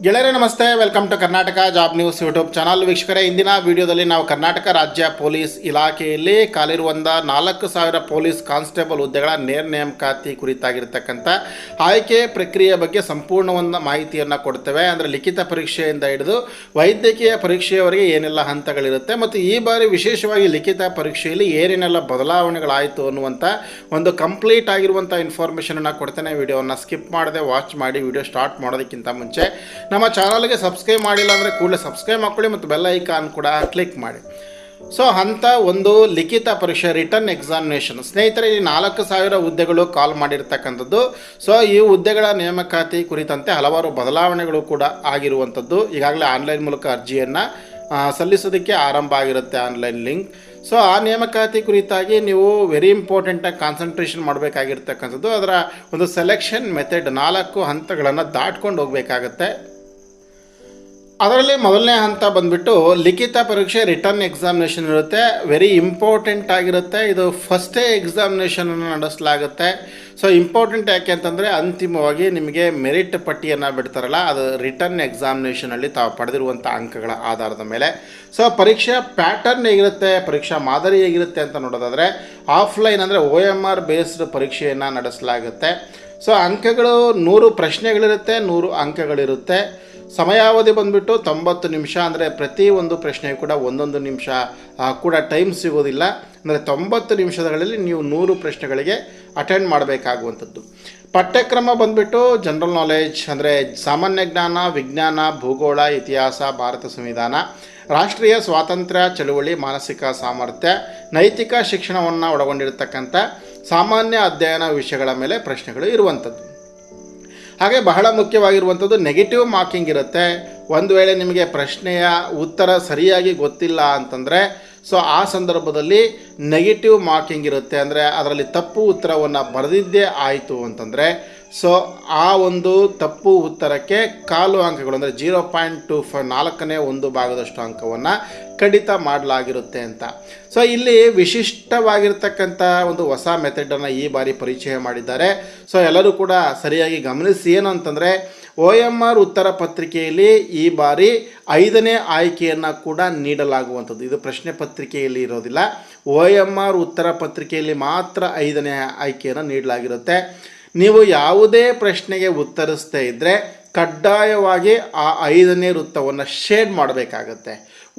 ಗೆಳೆಯರೇ ನಮಸ್ತೆ, welcome to Karnataka job news YouTube channel. ವೀಕ್ಷಕರೇ, ಇಂದಿನ ವಿಡಿಯೋದಲ್ಲಿ ನಾವು ಕರ್ನಾಟಕ ರಾಜ್ಯ ಪೊಲೀಸ್ ಇಲಾಖೆಯಲ್ಲಿ ಖಾಲಿರುವಂಥ 4,000 ಪೊಲೀಸ್ ಕಾನ್ಸ್ಟೇಬಲ್ ಹುದ್ದೆಗಳ ನೇರ ನೇಮಕಾತಿ ಕುರಿತಾಗಿರ್ತಕ್ಕಂಥ ಆಯ್ಕೆ ಪ್ರಕ್ರಿಯೆ ಬಗ್ಗೆ ಸಂಪೂರ್ಣವಾದ ಮಾಹಿತಿಯನ್ನು ಕೊಡ್ತೇವೆ. ಅಂದರೆ ಲಿಖಿತ ಪರೀಕ್ಷೆಯಿಂದ ಹಿಡಿದು ವೈದ್ಯಕೀಯ ಪರೀಕ್ಷೆಯವರೆಗೆ ಏನೆಲ್ಲ ಹಂತಗಳಿರುತ್ತೆ ಮತ್ತು ಈ ಬಾರಿ ವಿಶೇಷವಾಗಿ ಲಿಖಿತ ಪರೀಕ್ಷೆಯಲ್ಲಿ ಏನೇನೆಲ್ಲ ಬದಲಾವಣೆಗಳಾಯಿತು ಅನ್ನುವಂಥ ಒಂದು ಕಂಪ್ಲೀಟ್ ಆಗಿರುವಂಥ ಇನ್ಫಾರ್ಮೇಷನನ್ನು ಕೊಡ್ತೇನೆ. ವಿಡಿಯೋವನ್ನು ಸ್ಕಿಪ್ ಮಾಡದೆ ವಾಚ್ ಮಾಡಿ. ವಿಡಿಯೋ ಸ್ಟಾರ್ಟ್ ಮಾಡೋದಕ್ಕಿಂತ ಮುಂಚೆ ನಮ್ಮ ಚಾನಲ್ಗೆ ಸಬ್ಸ್ಕ್ರೈಬ್ ಮಾಡಿಲ್ಲ ಅಂದರೆ ಕೂಡಲೇ ಸಬ್ಸ್ಕ್ರೈಬ್ ಮಾಡ್ಕೊಳ್ಳಿ ಮತ್ತು ಬೆಲ್ ಐಕಾನ್ ಕೂಡ ಕ್ಲಿಕ್ ಮಾಡಿ. ಸೊ ಹಂತ ಒಂದು, ಲಿಖಿತ ಪರೀಕ್ಷೆ ರಿಟರ್ನ್ ಎಕ್ಸಾಮಿನೇಷನ್. ಸ್ನೇಹಿತರೆ, ಈ 4,000 ಹುದ್ದೆಗಳು ಕಾಲ್ ಮಾಡಿರ್ತಕ್ಕಂಥದ್ದು. ಸೊ ಈ ಹುದ್ದೆಗಳ ನೇಮಕಾತಿ ಕುರಿತಂತೆ ಹಲವಾರು ಬದಲಾವಣೆಗಳು ಕೂಡ ಆಗಿರುವಂಥದ್ದು. ಈಗಾಗಲೇ ಆನ್ಲೈನ್ ಮೂಲಕ ಅರ್ಜಿಯನ್ನು ಸಲ್ಲಿಸೋದಕ್ಕೆ ಆರಂಭ ಆಗಿರುತ್ತೆ, ಆನ್ಲೈನ್ ಲಿಂಕ್. ಸೊ ಆ ನೇಮಕಾತಿ ಕುರಿತಾಗಿ ನೀವು ವೆರಿ ಇಂಪಾರ್ಟೆಂಟಾಗಿ ಕಾನ್ಸಂಟ್ರೇಷನ್ ಮಾಡಬೇಕಾಗಿರ್ತಕ್ಕಂಥದ್ದು ಅದರ ಒಂದು ಸೆಲೆಕ್ಷನ್ ಮೆಥಡ್. 4 ಹಂತಗಳನ್ನು ದಾಟ್ಕೊಂಡು ಹೋಗಬೇಕಾಗತ್ತೆ. ಅದರಲ್ಲಿ ಮೊದಲನೇ ಹಂತ ಬಂದುಬಿಟ್ಟು ಲಿಖಿತ ಪರೀಕ್ಷೆ ರಿಟರ್ನ್ ಎಕ್ಸಾಮಿನೇಷನ್ ಇರುತ್ತೆ. ವೆರಿ ಇಂಪಾರ್ಟೆಂಟ್ ಆಗಿರುತ್ತೆ. ಇದು ಫಸ್ಟೇ ಎಕ್ಸಾಮಿನೇಷನನ್ನು ನಡೆಸಲಾಗುತ್ತೆ. ಸೊ ಇಂಪಾರ್ಟೆಂಟ್ ಯಾಕೆ ಅಂತಂದರೆ ಅಂತಿಮವಾಗಿ ನಿಮಗೆ ಮೆರಿಟ್ ಪಟ್ಟಿಯನ್ನು ಬಿಡ್ತಾರಲ್ಲ, ಅದು ರಿಟರ್ನ್ ಎಕ್ಸಾಮಿನೇಷನಲ್ಲಿ ತಾವು ಪಡೆದಿರುವಂಥ ಅಂಕಗಳ ಆಧಾರದ ಮೇಲೆ. ಸೊ ಪರೀಕ್ಷಾ ಪ್ಯಾಟರ್ನ್ ಹೇಗಿರುತ್ತೆ, ಪರೀಕ್ಷಾ ಮಾದರಿ ಹೇಗಿರುತ್ತೆ ಅಂತ ನೋಡೋದಾದರೆ ಆಫ್ಲೈನ್ ಅಂದರೆ OMR ಬೇಸ್ಡ್ ಪರೀಕ್ಷೆಯನ್ನು ನಡೆಸಲಾಗುತ್ತೆ. ಸೊ ಅಂಕಗಳು 100 ಪ್ರಶ್ನೆಗಳಿರುತ್ತೆ, 100 ಅಂಕಗಳಿರುತ್ತೆ. ಸಮಯಾವಧಿ ಬಂದುಬಿಟ್ಟು 90 ನಿಮಿಷ. ಅಂದರೆ ಪ್ರತಿ ಒಂದು ಪ್ರಶ್ನೆಯೂ ಕೂಡ 1 ನಿಮಿಷ ಕೂಡ ಟೈಮ್ ಸಿಗೋದಿಲ್ಲ. ಅಂದರೆ 90 ನಿಮಿಷಗಳಲ್ಲಿ ನೀವು 100 ಪ್ರಶ್ನೆಗಳಿಗೆ ಅಟೆಂಡ್ ಮಾಡಬೇಕಾಗುವಂಥದ್ದು. ಪಠ್ಯಕ್ರಮ ಬಂದುಬಿಟ್ಟು ಜನರಲ್ ನಾಲೆಡ್ಜ್ ಅಂದರೆ ಸಾಮಾನ್ಯ ಜ್ಞಾನ, ವಿಜ್ಞಾನ, ಭೂಗೋಳ, ಇತಿಹಾಸ, ಭಾರತ ಸಂವಿಧಾನ, ರಾಷ್ಟ್ರೀಯ ಸ್ವಾತಂತ್ರ್ಯ ಚಳುವಳಿ, ಮಾನಸಿಕ ಸಾಮರ್ಥ್ಯ, ನೈತಿಕ ಶಿಕ್ಷಣವನ್ನು ಒಳಗೊಂಡಿರತಕ್ಕಂಥ ಸಾಮಾನ್ಯ ಅಧ್ಯಯನ ವಿಷಯಗಳ ಮೇಲೆ ಪ್ರಶ್ನೆಗಳು ಇರುವಂಥದ್ದು. ಹಾಗೆ ಬಹಳ ಮುಖ್ಯವಾಗಿರುವಂಥದ್ದು ನೆಗೆಟಿವ್ ಮಾರ್ಕಿಂಗ್ ಇರುತ್ತೆ. ಒಂದು ವೇಳೆ ನಿಮಗೆ ಪ್ರಶ್ನೆಯ ಉತ್ತರ ಸರಿಯಾಗಿ ಗೊತ್ತಿಲ್ಲ ಅಂತಂದರೆ ಸೊ ಆ ಸಂದರ್ಭದಲ್ಲಿ ನೆಗೆಟಿವ್ ಮಾರ್ಕಿಂಗ್ ಇರುತ್ತೆ. ಅಂದರೆ ಅದರಲ್ಲಿ ತಪ್ಪು ಉತ್ತರವನ್ನು ಬರೆದಿದ್ದೇ ಆಯಿತು ಅಂತಂದರೆ ಸೊ ಆ ಒಂದು ತಪ್ಪು ಉತ್ತರಕ್ಕೆ 1/4 ಅಂಕಗಳು ಅಂದರೆ 0.25 4ನೇ 1 ಭಾಗದಷ್ಟು ಅಂಕವನ್ನು ಕಡಿತ ಮಾಡಲಾಗಿರುತ್ತೆ ಅಂತ. ಸೊ ಇಲ್ಲಿ ವಿಶಿಷ್ಟವಾಗಿರ್ತಕ್ಕಂಥ ಒಂದು ಹೊಸ ಮೆಥಡನ್ನು ಈ ಬಾರಿ ಪರಿಚಯ ಮಾಡಿದ್ದಾರೆ. ಸೊ ಎಲ್ಲರೂ ಕೂಡ ಸರಿಯಾಗಿ ಗಮನಿಸಿ. ಏನು ಅಂತಂದರೆ OMR ಉತ್ತರ ಪತ್ರಿಕೆಯಲ್ಲಿ ಈ ಬಾರಿ 5ನೇ ಆಯ್ಕೆಯನ್ನು ಕೂಡ ನೀಡಲಾಗುವಂಥದ್ದು. ಇದು ಪ್ರಶ್ನೆ ಪತ್ರಿಕೆಯಲ್ಲಿ ಇರೋದಿಲ್ಲ. OMR ಉತ್ತರ ಪತ್ರಿಕೆಯಲ್ಲಿ ಮಾತ್ರ 5ನೇ ಆಯ್ಕೆಯನ್ನು ನೀಡಲಾಗಿರುತ್ತೆ. ನೀವು ಯಾವುದೇ ಪ್ರಶ್ನೆಗೆ ಉತ್ತರಿಸ್ತಾ ಇದ್ದರೆ ಕಡ್ಡಾಯವಾಗಿ ಆ 5ನೇ ವೃತ್ತವನ್ನು ಶೇಡ್ ಮಾಡಬೇಕಾಗತ್ತೆ.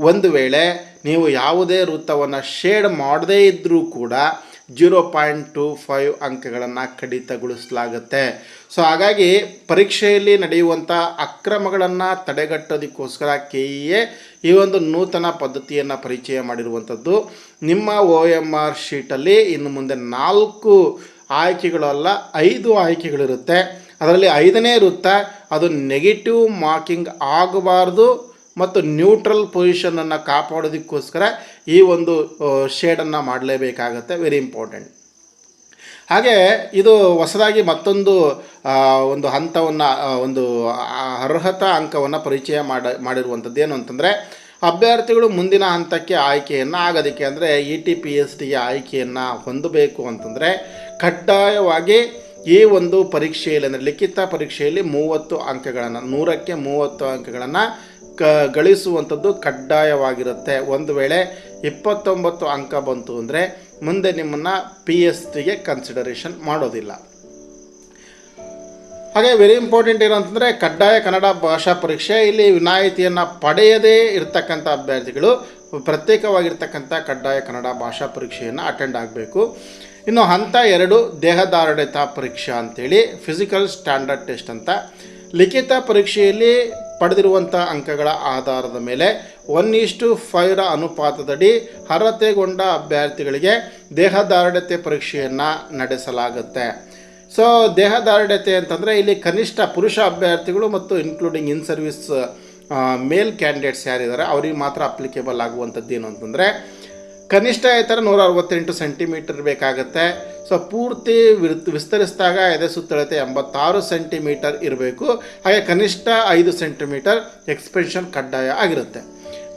ಒಂದು ವೇಳೆ ನೀವು ಯಾವುದೇ ವೃತ್ತವನ್ನು ಶೇಡ್ ಮಾಡದೇ ಇದ್ದರೂ ಕೂಡ 0.25 ಅಂಕಗಳನ್ನು ಕಡಿತಗೊಳಿಸಲಾಗುತ್ತೆ. ಸೊ ಹಾಗಾಗಿ ಪರೀಕ್ಷೆಯಲ್ಲಿ ನಡೆಯುವಂಥ ಅಕ್ರಮಗಳನ್ನು ತಡೆಗಟ್ಟೋದಕ್ಕೋಸ್ಕರ KEA ಈ ಒಂದು ನೂತನ ಪದ್ಧತಿಯನ್ನು ಪರಿಚಯ ಮಾಡಿರುವಂಥದ್ದು. ನಿಮ್ಮ OMR ಶೀಟಲ್ಲಿ ಇನ್ನು ಮುಂದೆ 4 ಆಯ್ಕೆಗಳಲ್ಲ 5 ಆಯ್ಕೆಗಳಿರುತ್ತೆ. ಅದರಲ್ಲಿ 5ನೇ ವೃತ್ತ ಅದು ನೆಗೆಟಿವ್ ಮಾರ್ಕಿಂಗ್ ಆಗಬಾರ್ದು ಮತ್ತು ನ್ಯೂಟ್ರಲ್ ಪೊಸಿಷನನ್ನು ಕಾಪಾಡೋದಕ್ಕೋಸ್ಕರ ಈ ಒಂದು ಶೇಡನ್ನು ಮಾಡಲೇಬೇಕಾಗತ್ತೆ. Very important. ಹಾಗೆ ಇದು ಹೊಸದಾಗಿ ಮತ್ತೊಂದು ಒಂದು ಹಂತವನ್ನು ಒಂದು ಅರ್ಹತಾ ಅಂಕವನ್ನು ಪರಿಚಯ ಮಾಡಿರುವಂಥದ್ದು. ಏನು ಅಂತಂದರೆ ಅಭ್ಯರ್ಥಿಗಳು ಮುಂದಿನ ಹಂತಕ್ಕೆ ಆಯ್ಕೆಯನ್ನು ಆಗೋದಕ್ಕೆ ಅಂದರೆ ETPSDಗೆ ಆಯ್ಕೆಯನ್ನು ಹೊಂದಬೇಕು ಅಂತಂದರೆ ಕಡ್ಡಾಯವಾಗಿ ಈ ಒಂದು ಪರೀಕ್ಷೆಯಲ್ಲಿ ಅಂದರೆ ಲಿಖಿತ ಪರೀಕ್ಷೆಯಲ್ಲಿ 30 ಅಂಕಗಳನ್ನು 100ಕ್ಕೆ 30 ಅಂಕಗಳನ್ನು ಗಳಿಸುವಂಥದ್ದು ಕಡ್ಡಾಯವಾಗಿರುತ್ತೆ. ಒಂದು ವೇಳೆ 29 ಅಂಕ ಬಂತು ಅಂದರೆ ಮುಂದೆ ನಿಮ್ಮನ್ನು PSDಗೆ ಕನ್ಸಿಡರೇಷನ್ ಮಾಡೋದಿಲ್ಲ. ಹಾಗೆ ವೆರಿ ಇಂಪಾರ್ಟೆಂಟ್ ಏನಂತಂದರೆ ಕಡ್ಡಾಯ ಕನ್ನಡ ಭಾಷಾ ಪರೀಕ್ಷೆ. ಇಲ್ಲಿ ವಿನಾಯಿತಿಯನ್ನು ಪಡೆಯದೇ ಇರತಕ್ಕಂಥ ಅಭ್ಯರ್ಥಿಗಳು ಪ್ರತ್ಯೇಕವಾಗಿರ್ತಕ್ಕಂಥ ಕಡ್ಡಾಯ ಕನ್ನಡ ಭಾಷಾ ಪರೀಕ್ಷೆಯನ್ನು ಅಟೆಂಡ್ ಆಗಬೇಕು. ಇನ್ನು ಹಂತ 2 ದೇಹದಾರ್ಢ್ಯತಾ ಪರೀಕ್ಷೆ ಅಂಥೇಳಿ ಫಿಸಿಕಲ್ ಸ್ಟ್ಯಾಂಡರ್ಡ್ ಟೆಸ್ಟ್ ಅಂತ. ಲಿಖಿತ ಪರೀಕ್ಷೆಯಲ್ಲಿ ಪಡೆದಿರುವಂಥ ಅಂಕಗಳ ಆಧಾರದ ಮೇಲೆ 1:5 ಅನುಪಾತದಡಿ ಅರ್ಹತೆಗೊಂಡ ಅಭ್ಯರ್ಥಿಗಳಿಗೆ ದೇಹದಾರ್ಢ್ಯತೆ ಪರೀಕ್ಷೆಯನ್ನು ನಡೆಸಲಾಗುತ್ತೆ. ಸೊ ದೇಹದಾರ್ಢ್ಯತೆ ಅಂತಂದರೆ ಇಲ್ಲಿ ಕನಿಷ್ಠ ಪುರುಷ ಅಭ್ಯರ್ಥಿಗಳು ಮತ್ತು including in service mail candidates ಯಾರಿದ್ದಾರೆ ಅವರಿಗೆ ಮಾತ್ರ ಅಪ್ಲಿಕೇಬಲ್ ಆಗುವಂಥದ್ದು. ಏನು ಅಂತಂದರೆ ಕನಿಷ್ಠ ಎತ್ತರ 168 ಸೆಂಟಿಮೀಟರ್ ಬೇಕಾಗುತ್ತೆ. ಸೊ ಪೂರ್ತಿ ವಿಸ್ತರಿಸಿದಾಗ ಎದೆ ಸುತ್ತಳತೆ 86 ಸೆಂಟಿಮೀಟರ್ ಇರಬೇಕು. ಹಾಗೆ ಕನಿಷ್ಠ 5 ಸೆಂಟಿಮೀಟರ್ ಎಕ್ಸ್ಪೆನ್ಷನ್ ಕಡ್ಡಾಯ ಆಗಿರುತ್ತೆ.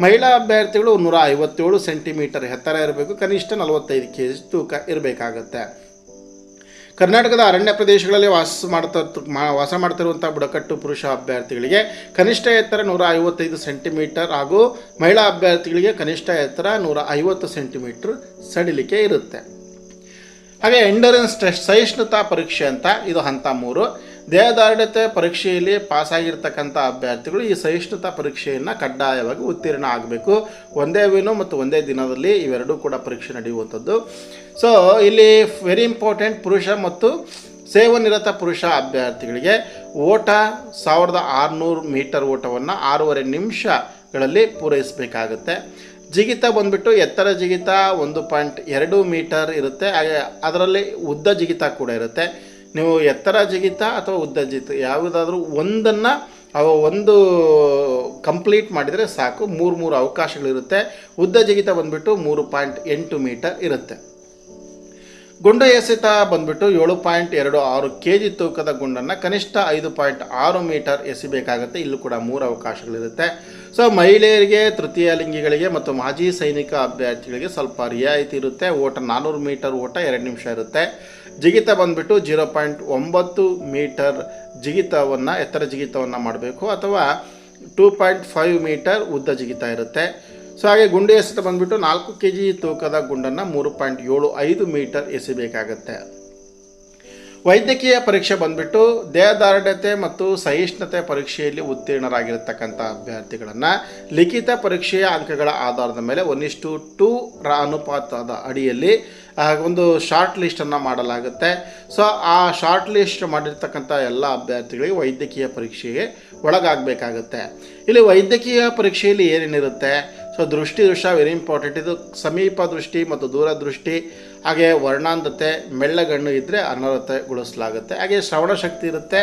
ಮಹಿಳಾ ಅಭ್ಯರ್ಥಿಗಳು 157 ಸೆಂಟಿಮೀಟರ್ ಎತ್ತರ ಇರಬೇಕು. ಕನಿಷ್ಠ 45 kg ತೂಕ ಇರಬೇಕಾಗತ್ತೆ. ಕರ್ನಾಟಕದ ಅರಣ್ಯ ಪ್ರದೇಶಗಳಲ್ಲಿ ವಾಸ ಮಾಡ್ತಿರುವಂಥ ಬುಡಕಟ್ಟು ಪುರುಷ ಅಭ್ಯರ್ಥಿಗಳಿಗೆ ಕನಿಷ್ಠ ಎತ್ತರ 155 ಸೆಂಟಿಮೀಟರ್ ಹಾಗೂ ಮಹಿಳಾ ಅಭ್ಯರ್ಥಿಗಳಿಗೆ ಕನಿಷ್ಠ ಎತ್ತರ 150 ಸೆಂಟಿಮೀಟರ್ ಸಡಿಲಿಕೆ ಇರುತ್ತೆ. ಹಾಗೆ ಎಂಡರೆನ್ಸ್ ಟೆಸ್ಟ್ ಸಹಿಷ್ಣುತಾ ಪರೀಕ್ಷೆ ಅಂತ ಇದು ಹಂತ 3. ದೇಹದಾರ್ಢ್ಯತೆ ಪರೀಕ್ಷೆಯಲ್ಲಿ ಪಾಸಾಗಿರ್ತಕ್ಕಂಥ ಅಭ್ಯರ್ಥಿಗಳು ಈ ಸಹಿಷ್ಣುತಾ ಪರೀಕ್ಷೆಯನ್ನು ಕಡ್ಡಾಯವಾಗಿ ಉತ್ತೀರ್ಣ ಆಗಬೇಕು. ಒಂದೇ ವೇನು ಮತ್ತು ಒಂದೇ ದಿನದಲ್ಲಿ ಇವೆರಡೂ ಕೂಡ ಪರೀಕ್ಷೆ ನಡೆಯುವಂಥದ್ದು. ಸೊ ಇಲ್ಲಿ ವೆರಿ ಇಂಪಾರ್ಟೆಂಟ್, ಪುರುಷ ಮತ್ತು ಸೇವಾನಿರತ ಪುರುಷ ಅಭ್ಯರ್ಥಿಗಳಿಗೆ ಓಟ 1600 ಮೀಟರ್ ಓಟವನ್ನು 6.5 ನಿಮಿಷಗಳಲ್ಲಿ ಪೂರೈಸಬೇಕಾಗುತ್ತೆ. ಜಿಗಿತ ಬಂದುಬಿಟ್ಟು ಎತ್ತರ ಜಿಗಿತ 1.2 ಮೀಟರ್ ಇರುತ್ತೆ. ಹಾಗೆ ಅದರಲ್ಲಿ ಉದ್ದ ಜಿಗಿತ ಕೂಡ ಇರುತ್ತೆ. ನೀವು ಎತ್ತರ ಜಿಗಿತ ಅಥವಾ ಉದ್ದ ಜಿಗಿತ ಯಾವುದಾದ್ರೂ ಒಂದು ಕಂಪ್ಲೀಟ್ ಮಾಡಿದರೆ ಸಾಕು. 3 ಅವಕಾಶಗಳಿರುತ್ತೆ. ಉದ್ದ ಜಿಗಿತ ಬಂದುಬಿಟ್ಟು 3.8 ಮೀಟರ್ ಇರುತ್ತೆ. ಗುಂಡು ಎಸೆತ ಬಂದುಬಿಟ್ಟು 7.26 kg ತೂಕದ ಗುಂಡನ್ನು ಕನಿಷ್ಠ 5.6 ಮೀಟರ್ ಎಸಿಬೇಕಾಗುತ್ತೆ. ಇಲ್ಲೂ ಕೂಡ 3 ಅವಕಾಶಗಳಿರುತ್ತೆ. ಸೊ ಮಹಿಳೆಯರಿಗೆ, ತೃತೀಯ ಲಿಂಗಿಗಳಿಗೆ ಮತ್ತು ಮಾಜಿ ಸೈನಿಕ ಅಭ್ಯರ್ಥಿಗಳಿಗೆ ಸ್ವಲ್ಪ ರಿಯಾಯಿತಿ ಇರುತ್ತೆ. ಓಟ 400 ಮೀಟರ್ ಓಟ 2 ನಿಮಿಷ ಇರುತ್ತೆ. ಜಿಗಿತ ಬಂದುಬಿಟ್ಟು 0.9 ಮೀಟರ್ ಎತ್ತರ ಜಿಗಿತವನ್ನು ಮಾಡಬೇಕು ಅಥವಾ 2.5 ಮೀಟರ್ ಉದ್ದ ಜಿಗಿತ ಇರುತ್ತೆ. ಸೊ ಹಾಗೆ ಗುಂಡು ಎಸೆತ ಬಂದುಬಿಟ್ಟು 4 kg ತೂಕದ ಗುಂಡನ್ನು 3.75 ಮೀಟರ್ ಎಸಿಬೇಕಾಗತ್ತೆ. ವೈದ್ಯಕೀಯ ಪರೀಕ್ಷೆ ಬಂದುಬಿಟ್ಟು ದೇಹದಾರ್ಢ್ಯತೆ ಮತ್ತು ಸಹಿಷ್ಣುತೆ ಪರೀಕ್ಷೆಯಲ್ಲಿ ಉತ್ತೀರ್ಣರಾಗಿರ್ತಕ್ಕಂಥ ಅಭ್ಯರ್ಥಿಗಳನ್ನು ಲಿಖಿತ ಪರೀಕ್ಷೆಯ ಅಂಕಗಳ ಆಧಾರದ ಮೇಲೆ 1:2 ಅನುಪಾತದ ಅಡಿಯಲ್ಲಿ ಒಂದು ಶಾರ್ಟ್ ಲಿಸ್ಟನ್ನು ಮಾಡಲಾಗುತ್ತೆ. ಸೊ ಆ ಶಾರ್ಟ್ ಲಿಸ್ಟ್ ಮಾಡಿರ್ತಕ್ಕಂಥ ಎಲ್ಲ ಅಭ್ಯರ್ಥಿಗಳಿಗೆ ವೈದ್ಯಕೀಯ ಪರೀಕ್ಷೆಗೆ ಒಳಗಾಗಬೇಕಾಗುತ್ತೆ. ಇಲ್ಲಿ ವೈದ್ಯಕೀಯ ಪರೀಕ್ಷೆಯಲ್ಲಿ ಏನೇನಿರುತ್ತೆ? ಸೊ ದೃಷ್ಟಿ ವೆರಿ ಇಂಪಾರ್ಟೆಂಟ್. ಇದು ಸಮೀಪ ದೃಷ್ಟಿ ಮತ್ತು ದೂರದೃಷ್ಟಿ, ಹಾಗೆ ವರ್ಣಾಂಧತೆ, ಮೆಳ್ಳಗಣ್ಣು ಇದ್ದರೆ ಅನರ್ಹತೆಗೊಳಿಸಲಾಗುತ್ತೆ. ಹಾಗೆ ಶ್ರವಣ ಶಕ್ತಿ ಇರುತ್ತೆ.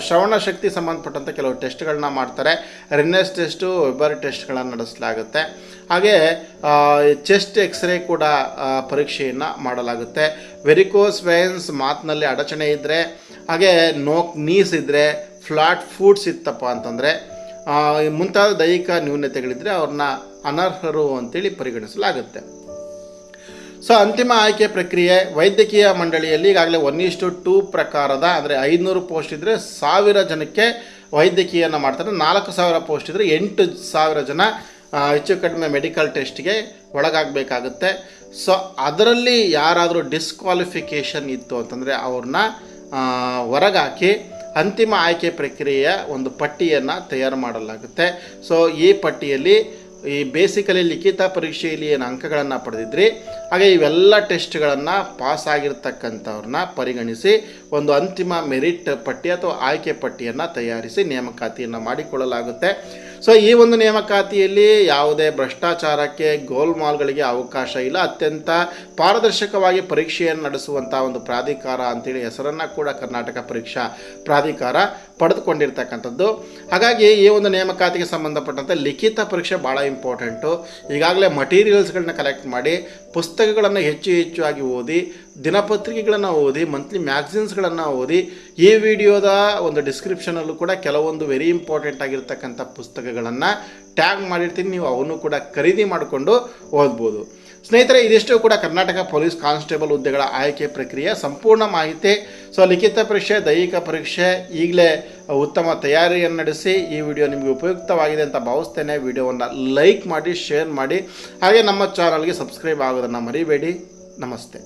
ಶ್ರವಣ ಶಕ್ತಿ ಸಂಬಂಧಪಟ್ಟಂಥ ಕೆಲವು ಟೆಸ್ಟ್ಗಳನ್ನ ಮಾಡ್ತಾರೆ. ರೆನ್ನೆಸ್ ಟೆಸ್ಟು, ವೆಬರ್ ಟೆಸ್ಟ್ಗಳನ್ನು ನಡೆಸಲಾಗುತ್ತೆ. ಹಾಗೆ ಚೆಸ್ಟ್ ಎಕ್ಸ್ರೇ ಕೂಡ ಪರೀಕ್ಷೆಯನ್ನು ಮಾಡಲಾಗುತ್ತೆ. ವೆರಿಕೋಸ್ ವೇನ್ಸ್ ಮಾತಿನಲ್ಲಿ ಅಡಚಣೆ ಇದ್ದರೆ, ಹಾಗೆ ನೀಸ್ ಇದ್ದರೆ, ಫ್ಲಾಟ್ ಫೂಟ್ಸ್ ಇತ್ತಪ್ಪ ಅಂತಂದರೆ, ಮುಂತಾದ ದೈಹಿಕ ನ್ಯೂನತೆಗಳಿದ್ದರೆ ಅವ್ರನ್ನ ಅನರ್ಹರು ಅಂತೇಳಿ ಪರಿಗಣಿಸಲಾಗುತ್ತೆ. ಸೊ ಅಂತಿಮ ಆಯ್ಕೆ ಪ್ರಕ್ರಿಯೆ ವೈದ್ಯಕೀಯ ಮಂಡಳಿಯಲ್ಲಿ ಈಗಾಗಲೇ 1:2 ಪ್ರಕಾರದ, ಅಂದರೆ 500 ಪೋಸ್ಟ್ ಇದ್ದರೆ 1000 ಜನಕ್ಕೆ ವೈದ್ಯಕೀಯನ ಮಾಡ್ತಾರೆ. 4000 ಪೋಸ್ಟ್ ಇದ್ದರೆ 8000 ಜನ ಹೆಚ್ಚು ಕಡಿಮೆ ಮೆಡಿಕಲ್ ಟೆಸ್ಟ್ಗೆ ಒಳಗಾಗಬೇಕಾಗುತ್ತೆ. ಸೊ ಅದರಲ್ಲಿ ಯಾರಾದರೂ ಡಿಸ್ಕ್ವಾಲಿಫಿಕೇಷನ್ ಇತ್ತು ಅಂತಂದರೆ ಅವ್ರನ್ನ ಹೊರಗಾಕಿ ಅಂತಿಮ ಆಯ್ಕೆ ಪ್ರಕ್ರಿಯೆಯ ಒಂದು ಪಟ್ಟಿಯನ್ನು ತಯಾರು ಮಾಡಲಾಗುತ್ತೆ. ಸೊ ಈ ಪಟ್ಟಿಯಲ್ಲಿ ಬೇಸಿಕಲಿ ಲಿಖಿತ ಪರೀಕ್ಷೆಯಲ್ಲಿ ಏನು ಅಂಕಗಳನ್ನು ಪಡೆದಿದ್ರಿ, ಹಾಗೆ ಇವೆಲ್ಲ ಟೆಸ್ಟ್ಗಳನ್ನು ಪಾಸ್ ಆಗಿರ್ತಕ್ಕಂಥವ್ರನ್ನ ಪರಿಗಣಿಸಿ ಒಂದು ಅಂತಿಮ ಮೆರಿಟ್ ಪಟ್ಟಿ ಅಥವಾ ಆಯ್ಕೆ ಪಟ್ಟಿಯನ್ನು ತಯಾರಿಸಿ ನೇಮಕಾತಿಯನ್ನು ಮಾಡಿಕೊಳ್ಳಲಾಗುತ್ತೆ. ಸೊ ಈ ಒಂದು ನೇಮಕಾತಿಯಲ್ಲಿ ಯಾವುದೇ ಭ್ರಷ್ಟಾಚಾರಕ್ಕೆ, ಗೋಲ್ಮಾಲ್ಗಳಿಗೆ ಅವಕಾಶ ಇಲ್ಲ. ಅತ್ಯಂತ ಪಾರದರ್ಶಕವಾಗಿ ಪರೀಕ್ಷೆಯನ್ನು ನಡೆಸುವಂಥ ಒಂದು ಪ್ರಾಧಿಕಾರ ಅಂತೇಳಿ ಹೆಸರನ್ನು ಕೂಡ ಕರ್ನಾಟಕ ಪರೀಕ್ಷಾ ಪ್ರಾಧಿಕಾರ ಪಡೆದುಕೊಂಡಿರ್ತಕ್ಕಂಥದ್ದು. ಹಾಗಾಗಿ ಈ ಒಂದು ನೇಮಕಾತಿಗೆ ಸಂಬಂಧಪಟ್ಟಂತೆ ಲಿಖಿತ ಪರೀಕ್ಷೆ ಭಾಳ ಇಂಪಾರ್ಟೆಂಟು. ಈಗಾಗಲೇ ಮಟೀರಿಯಲ್ಸ್ಗಳನ್ನ ಕಲೆಕ್ಟ್ ಮಾಡಿ, ಪುಸ್ತಕಗಳನ್ನು ಹೆಚ್ಚು ಆಗಿ ಓದಿ, ದಿನಪತ್ರಿಕೆಗಳನ್ನು ಓದಿ, ಮಂತ್ಲಿ ಮ್ಯಾಗ್ಝಿನ್ಸ್ಗಳನ್ನು ಓದಿ, ಈ ವಿಡಿಯೋದ ಒಂದು ಡಿಸ್ಕ್ರಿಪ್ಷನಲ್ಲೂ ಕೂಡ ಕೆಲವೊಂದು ವೆರಿ ಇಂಪಾರ್ಟೆಂಟ್ ಆಗಿರ್ತಕ್ಕಂಥ ಪುಸ್ತಕಗಳನ್ನು ಟ್ಯಾಗ್ ಮಾಡಿರ್ತೀನಿ. ನೀವು ಅವನ್ನು ಕೂಡ ಖರೀದಿ ಮಾಡಿಕೊಂಡು ಓದ್ಬೋದು. ಸ್ನೇಹಿತರೆ, ಇದಿಷ್ಟು ಕೂಡ ಕರ್ನಾಟಕ ಪೊಲೀಸ್ ಕಾನ್ಸ್ಟೇಬಲ್ ಹುದ್ದೆಗಳ ಆಯ್ಕೆ ಪ್ರಕ್ರಿಯೆ ಸಂಪೂರ್ಣ ಮಾಹಿತಿ. ಸೊ ಲಿಖಿತ ಪರೀಕ್ಷೆ, ದೈಹಿಕ ಪರೀಕ್ಷೆ ಈಗಲೇ ಉತ್ತಮ ತಯಾರಿಯನ್ನು ನಡೆಸಿ. ಈ ವಿಡಿಯೋ ನಿಮಗೆ ಉಪಯುಕ್ತವಾಗಿದೆ ಅಂತ ಭಾವಿಸ್ತೇನೆ. ವಿಡಿಯೋವನ್ನು ಲೈಕ್ ಮಾಡಿ, ಶೇರ್ ಮಾಡಿ, ಹಾಗೆ ನಮ್ಮ ಚಾನಲ್ಗೆ ಸಬ್ಸ್ಕ್ರೈಬ್ ಆಗೋದನ್ನು ಮರಿಬೇಡಿ. ನಮಸ್ತೆ.